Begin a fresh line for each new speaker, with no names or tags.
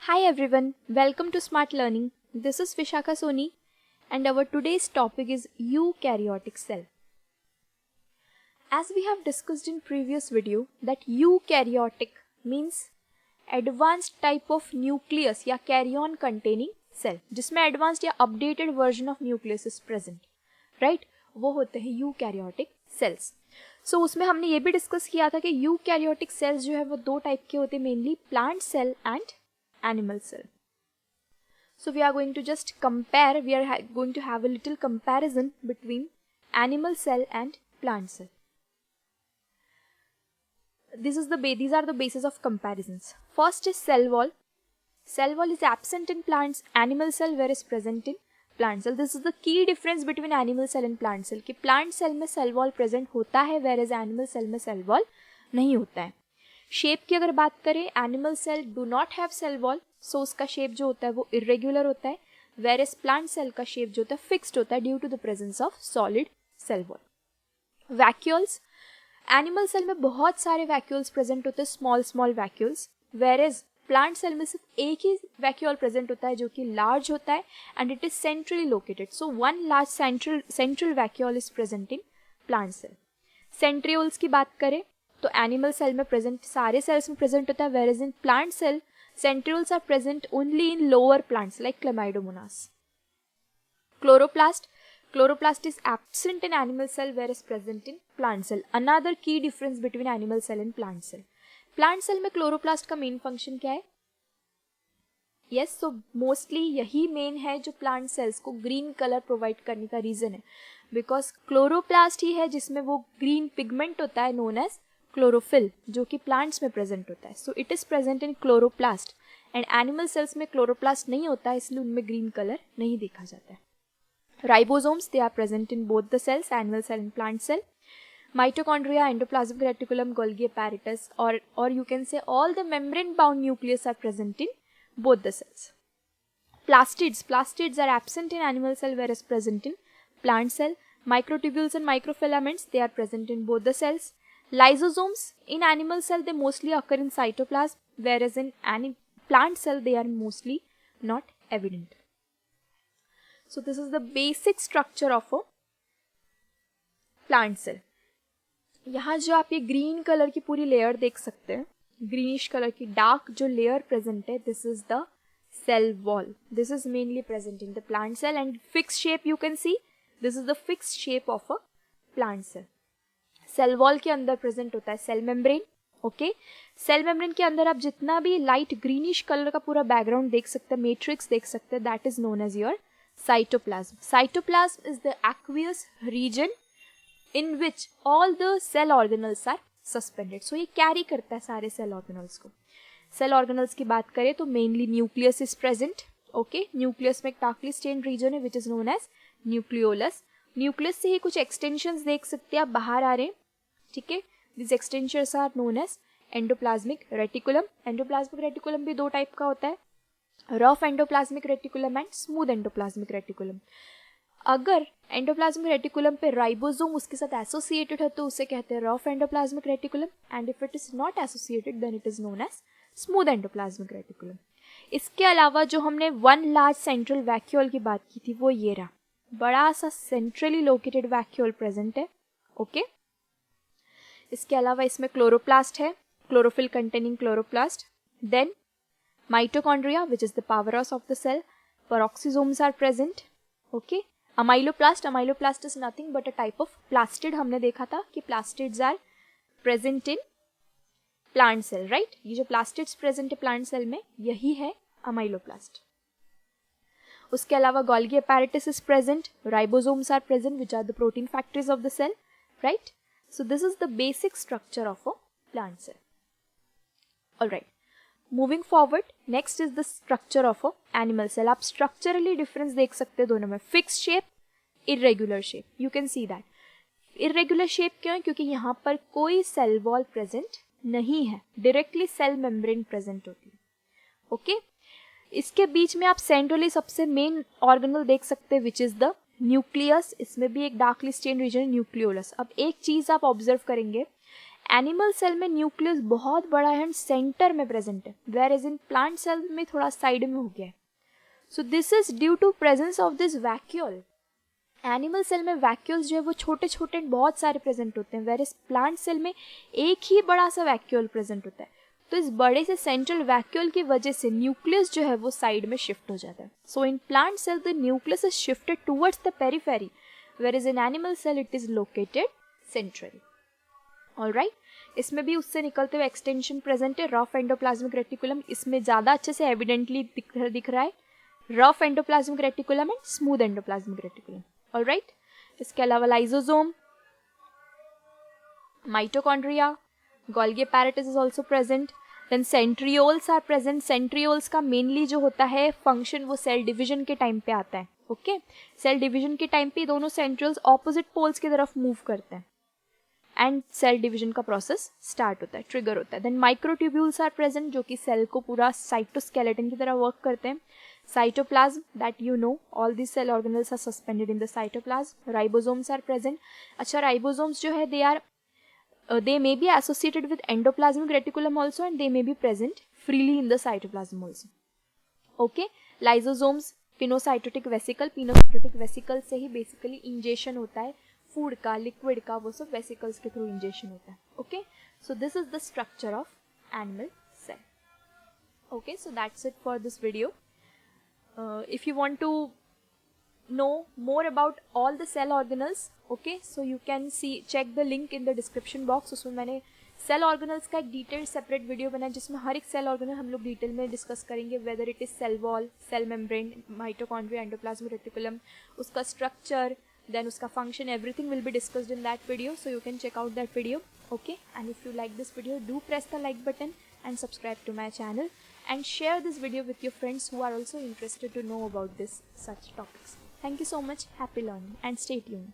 Hi everyone, welcome to Smart Learning. This is Vishakha Soni and our today's topic is eukaryotic cell. As we have discussed in previous video that eukaryotic means advanced type of nucleus या carrion containing cell जिसमें advanced या updated version of nucleus is present, right? वो होते हैं eukaryotic cells. So उसमें हमने ये भी डिस्कस किया था कि eukaryotic cells जो है वो दो टाइप के होते हैं, mainly plant cell and animal cell. So we are going to just compare, we are going to have a little comparison between animal cell and plant cell. These are the basis of comparisons. First is cell wall. Cell wall is absent in plants, animal cell whereas present in plant cell. This is the key difference between animal cell and plant cell कि plant cell में cell wall present होता है whereas animal cell में cell wall नहीं होता है. Shape की अगर बात करें, animal cell do not have cell wall, so उसका शेप जो होता है वो इरेगुलर होता है, वेरेस प्लांट सेल का शेप जो होता है फिक्स्ड होता है due to the presence of solid cell wall. Vacuoles, animal cell में बहुत सारे वैक्यूल्स प्रेजेंट होते हैं, small small vacuoles, whereas plant cell में सिर्फ एक ही वैक्यूल प्रेजेंट होता है जो कि लार्ज होता है and it is centrally located. So one large central vacuole is present in plant cell. Centrioles की बात करें तो एनिमल सेल में प्रेजेंट सारे सेल्स में प्रेजेंट होता है, whereas in plant cell centrioles are present only in lower plants like Chlamydomonas. Chloroplast is absent in animal cell whereas present in plant cell. Another key difference between animal cell and plant cell. Plant cell में chloroplast का main function क्या है? Yes, so mostly यही main है जो plant cells को green colour provide करने का रीजन है, बिकॉज क्लोरोप्लास्ट ही है जिसमें वो ग्रीन पिगमेंट होता है नोन एज क्लोरोफिल जो कि प्लांट्स में प्रेजेंट होता है. So it is present in chloroplast and animal cells में क्लोरोप्लास्ट नहीं होता है, इसलिए उनमें ग्रीन कलर नहीं देखा जाता है. Ribosomes, they are present in both the cells, animal cell and plant cell. Mitochondria, endoplasmic reticulum, Golgi apparatus, or you can say all the membrane-bound nucleus are present in both the cells. Plastids are absent in animal cell whereas present in plant cell. Microtubules and microfilaments, they are present in both the cells. Lysosomes in animal cell, they mostly occur in cytoplasm, whereas in plant cell they are mostly not evident. So this is the basic structure of a plant cell. यहाँ जो आप ये green colour की पूरी layer देख सकते हैं, greenish colour की डार्क जो लेयर प्रेजेंट है, this is the cell wall. This is mainly present in the plant cell and fix shape you can see, this is the fix shape of a plant cell. Cell wall के अंदर present होता है cell membrane. Okay, cell membrane के अंदर आप जितना भी light greenish colour का पूरा बैकग्राउंड देख सकते हैं, मैट्रिक्स देख सकते हैं, that is known as your cytoplasm. Cytoplasm is the aqueous region in which all the cell organelles are suspended. So ये कैरी करता है सारे सेल ऑर्गेनल्स को. सेल ऑर्गेनल्स की बात करें तो mainly nucleus is present. Okay, nucleus में एक डार्कली स्टेन्ड रीजन है which is known as nucleolus. Nucleus से ही कुछ एक्सटेंशंस देख सकते हैं आप बाहर आ रहे हैं, ठीक है. This extensions are known as endoplasmic reticulum. Endoplasmic reticulum भी दो टाइप का होता है, rough endoplasmic reticulum and smooth endoplasmic reticulum. अगर एंडोप्लाज्मिक रेटिकुलम पे राइबोसोम उसके साथ एसोसिएटेड है तो उसे कहते हैं rough endoplasmic reticulum, and if it is not associated then it is known as smooth endoplasmic reticulum. इसके अलावा जो हमने वन लार्ज सेंट्रल वैक्यूल की बात की थी वो ये रहा, बड़ा सा सेंट्रली लोकेटेड वैक्यूल प्रेजेंट है. ओके, इसके अलावा इसमें क्लोरोप्लास्ट है, chlorophyll containing chloroplast. Then mitochondria which is the powerhouse of the cell. Peroxisomes are present. Okay, amyloplast is nothing but a type of plastid. हमने देखा था कि plastids are present in plant cell, right. ये जो plastids present है plant cell में यही है अमाइलोप्लास्ट. उसके अलावा Golgi apparatus is present, ribosomes are present which are the protein factories of the cell, right. So this is the basic structure of a plant cell. Alright, moving forward, next is the structure of a animal cell. आप structurally difference देख सकते हैं दोनों में, fix shape, irregular shape. You can see that. Irregular shape क्यों है? क्योंकि यहाँ पर कोई सेल वॉल प्रेजेंट नहीं है, डायरेक्टली सेल मेम्ब्रेन प्रेजेंट होती है. ओके, इसके बीच में आप सेंट्रली सबसे मेन ऑर्गेनल देख सकते हैं विच इज द न्यूक्लियस. इसमें भी एक डार्कली स्टेन्ड रीजन न्यूक्लियोलस. अब एक चीज आप ऑब्जर्व करेंगे, एनिमल सेल में न्यूक्लियस बहुत बड़ा है एंड सेंटर में प्रेजेंट है, whereas in plant cell में थोड़ा साइड में हो गया है. So this is due to presence of this vacuole. Animal cell में वैक्यूल्स जो है वो छोटे छोटे बहुत सारे प्रेजेंट होते हैं, वेयर एज प्लांट सेल में एक ही बड़ा सा वैक्यूल प्रेजेंट होता है. तो इस बड़े से सेंट्रल वैक्यूल की वजह से न्यूक्लियस जो है वो साइड में शिफ्ट हो जाता है. So in plant cell the nucleus is shifted towards the periphery, whereas in animal cell it is located centrally. Alright, इसमें भी उससे निकलते हुए एक्सटेंशन प्रेजेंट है, रफ एंडोप्लाज्मिक रेटिकुलम. इसमें ज़्यादा अच्छे से एविडेंटली दिख रहा है rough endoplasmic reticulum and smooth endoplasmic reticulum. Alright, इसके अलावा lysosome, mitochondria, Golgi apparatus is also present. Then centrioles are present. Centrioles का मेनली जो होता है फंक्शन वो सेल डिवीजन के टाइम पे आता है. ओके, सेल डिवीजन के टाइम पे दोनों सेंट्रियोल्स ऑपोजिट पोल्स की तरफ मूव करते हैं एंड सेल डिवीजन का प्रोसेस स्टार्ट होता है, ट्रिगर होता है. देन माइक्रोट्यूब्यूल्स आर प्रेजेंट जो कि सेल को पूरा साइटोस्केलेटन की तरह वर्क करते हैं. Cytoplasm, that you know, all this cell organelles are suspended in the cytoplasm. Ribosomes are present. अच्छा, राइबोसोम्स जो है they may be associated with endoplasmic reticulum also and they may be present freely in the cytoplasm also. Okay, lysosomes, pinocytotic vesicle. Pinocytotic vesicle से ही basically ingestion होता है food का, liquid का, वो सब वेसिकल्स के थ्रू इंजेक्शन होता है. Okay, so this is the structure of animal cell. Okay, so that's it for this video. If you want to know more about all the cell organelles, okay, so you can check the link in the description box. उसमें मैंने cell organelles का एक detailed separate video बनाया जिसमें हर एक cell organelle हम लोग detail में डिस्कस करेंगे, whether it is cell wall, cell membrane, mitochondria, endoplasmic reticulum, उसका स्ट्रक्चर, then उसका function, everything will be discussed in that video, so you can check out that video. Okay, and if you like this video, do press the like button and subscribe to my channel and share this video with your friends who are also interested to know about this such topics. Thank you so much. Happy learning and stay tuned.